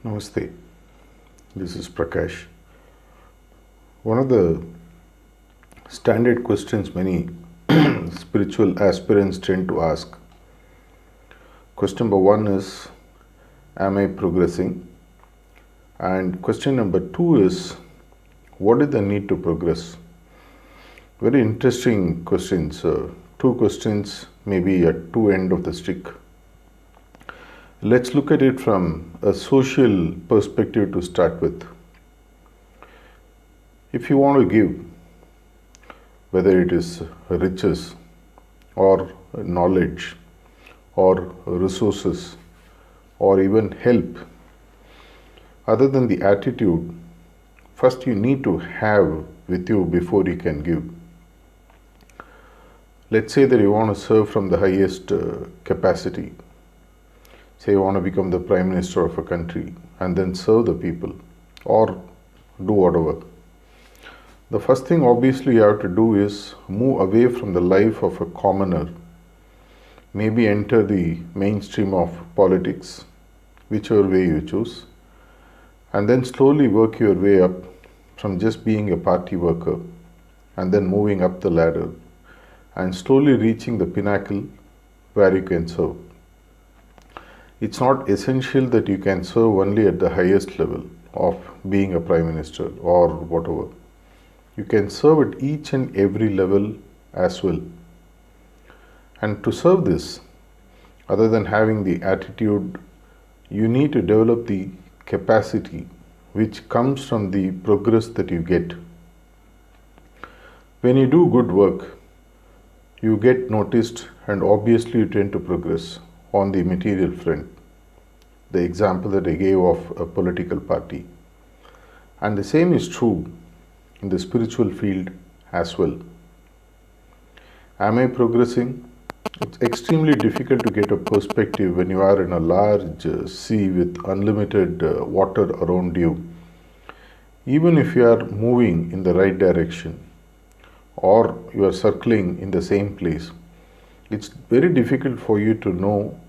Namaste, this is Prakash. One of the standard questions many spiritual aspirants tend to ask. Question number one is, am I progressing? And question number two is, what is the need to progress? Very interesting questions. Two questions maybe at two ends of the stick. Let's look at it from a social perspective to start with. If you want to give, whether it is riches or knowledge or resources or even help, other than the attitude, first you need to have with you before you can give. Let's say that you want to serve from the highest capacity. Say you want to become the Prime Minister of a country and then serve the people or do whatever. The first thing obviously you have to do is move away from the life of a commoner, maybe enter the mainstream of politics, whichever way you choose, and then slowly work your way up from just being a party worker and then moving up the ladder and slowly reaching the pinnacle where you can serve. It's not essential that you can serve only at the highest level of being a Prime Minister or whatever. You can serve at each and every level as well. And to serve this, other than having the attitude, you need to develop the capacity which comes from the progress that you get. When you do good work, you get noticed and obviously you tend to progress on the material front. The example that I gave of a political party. And the same is true in the spiritual field as well. Am I progressing? It's extremely difficult to get a perspective when you are in a large sea with unlimited water around you. Even if you are moving in the right direction or you are circling in the same place, it's very difficult for you to know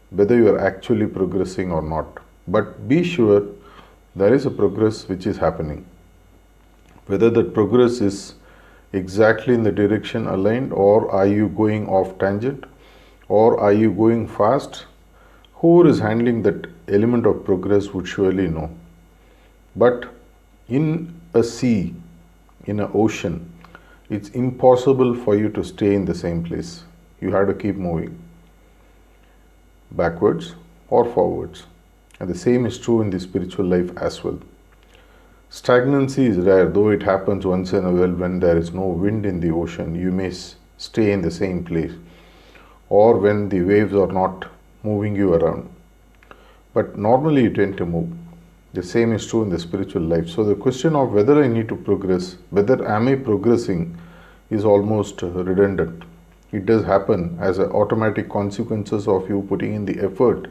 whether you are actually progressing or not. But be sure there is a progress which is happening. Whether that progress is exactly in the direction aligned, or are you going off tangent, or are you going fast, whoever is handling that element of progress would surely know. But in a sea, in an ocean, it's impossible for you to stay in the same place. You have to keep moving backwards or forwards. And the same is true in the spiritual life as well. Stagnancy is rare, though it happens once in a while when there is no wind in the ocean. You may stay in the same place, or when the waves are not moving you around. But normally you tend to move. The same is true in the spiritual life. So the question of whether I need to progress, whether am I progressing, is almost redundant. It does happen as an automatic consequences of you putting in the effort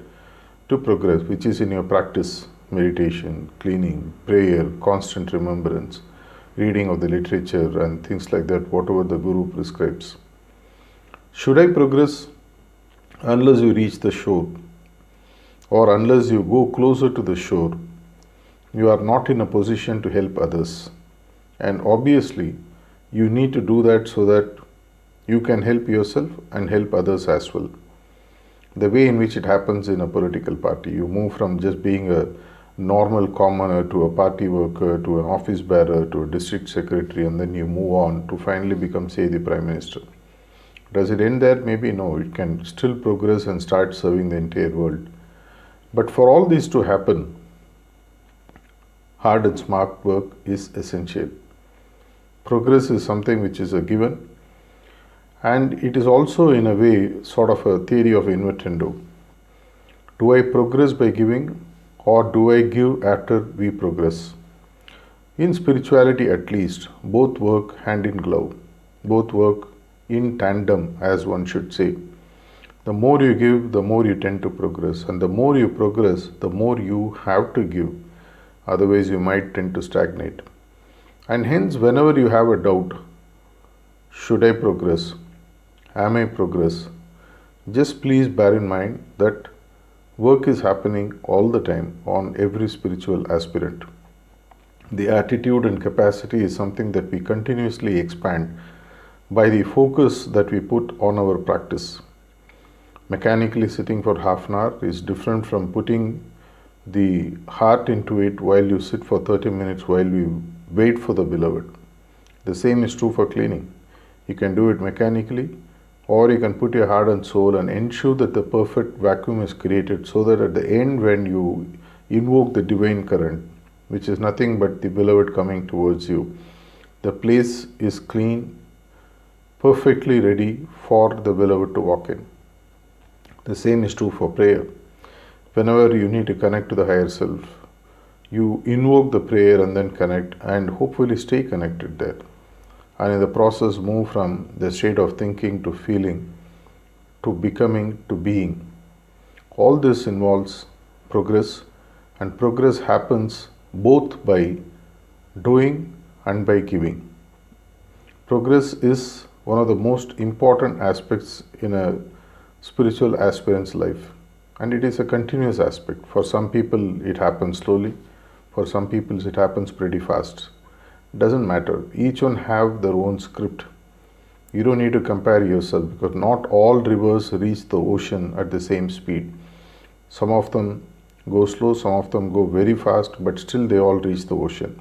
to progress, which is in your practice, meditation, cleaning, prayer, constant remembrance, reading of the literature and things like that, whatever the Guru prescribes. Should I progress? Unless you reach the shore or unless you go closer to the shore, you are not in a position to help others. And obviously, you need to do that so that you can help yourself and help others as well. The way in which it happens in a political party, you move from just being a normal commoner to a party worker to an office bearer to a district secretary, and then you move on to finally become, say, the Prime Minister. Does it end there? Maybe no. It can still progress and start serving the entire world. But for all this to happen, hard and smart work is essential. Progress is something which is a given. And it is also, in a way, sort of a theory of invertendo. Do I progress by giving, or do I give after we progress? In spirituality, at least, both work hand in glove. Both work in tandem, as one should say. The more you give, the more you tend to progress. And the more you progress, the more you have to give. Otherwise, you might tend to stagnate. And hence, whenever you have a doubt, should I progress? Am I progress? Just please bear in mind that Work is happening all the time on every spiritual aspirant. The attitude and capacity is something that we continuously expand by the focus that we put on our practice. Mechanically sitting for half an hour is different from putting the heart into it while you sit for 30 minutes while you wait for the beloved. The same is true for cleaning. You can do it mechanically, or you can put your heart and soul and ensure that the perfect vacuum is created, so that at the end, when you invoke the divine current, which is nothing but the beloved coming towards you, the place is clean, perfectly ready for the beloved to walk in. The same is true for prayer. Whenever you need to connect to the higher self, you invoke the prayer and then connect, and hopefully stay connected there. And in the process, move from the state of thinking to feeling to becoming to being. All this involves progress, and progress happens both by doing and by giving. Progress is one of the most important aspects in a spiritual aspirant's life, and it is a continuous aspect. For some people it happens slowly, for some people it happens pretty fast. Doesn't matter, each one have their own script. You don't need to compare yourself, because not all rivers reach the ocean at the same speed. Some of them go slow, some of them go very fast, but still they all reach the ocean.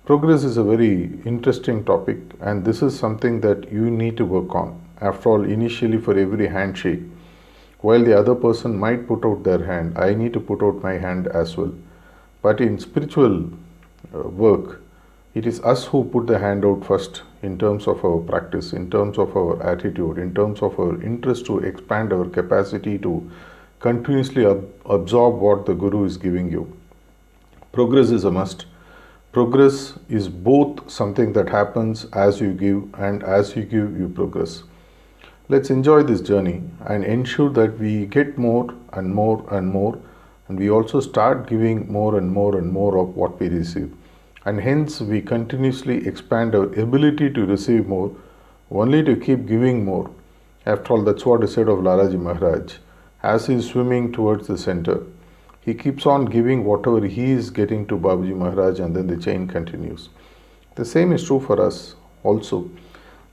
Progress is a very interesting topic, and this is something that you need to work on. After all, initially for every handshake, while the other person might put out their hand, I need to put out my hand as well. But in spiritual work, it is us who put the hand out first, in terms of our practice, in terms of our attitude, in terms of our interest to expand our capacity to continuously absorb what the Guru is giving you. Progress is a must. Progress is both something that happens as you give, and as you give, you progress. Let's enjoy this journey and ensure that we get more and more and more, and we also start giving more and more and more of what we receive. And hence we continuously expand our ability to receive more, only to keep giving more. After all, that's what is said of Lalaji Maharaj. As he is swimming towards the center, he keeps on giving whatever he is getting to Babaji Maharaj, and then the chain continues. The same is true for us also.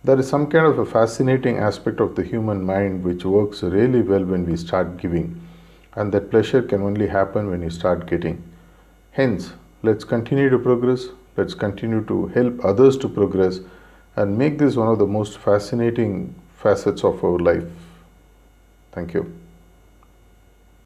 There is some kind of a fascinating aspect of the human mind which works really well when we start giving, and that pleasure can only happen when you start getting. Hence, let's continue to progress, let's continue to help others to progress, and make this one of the most fascinating facets of our life. Thank you.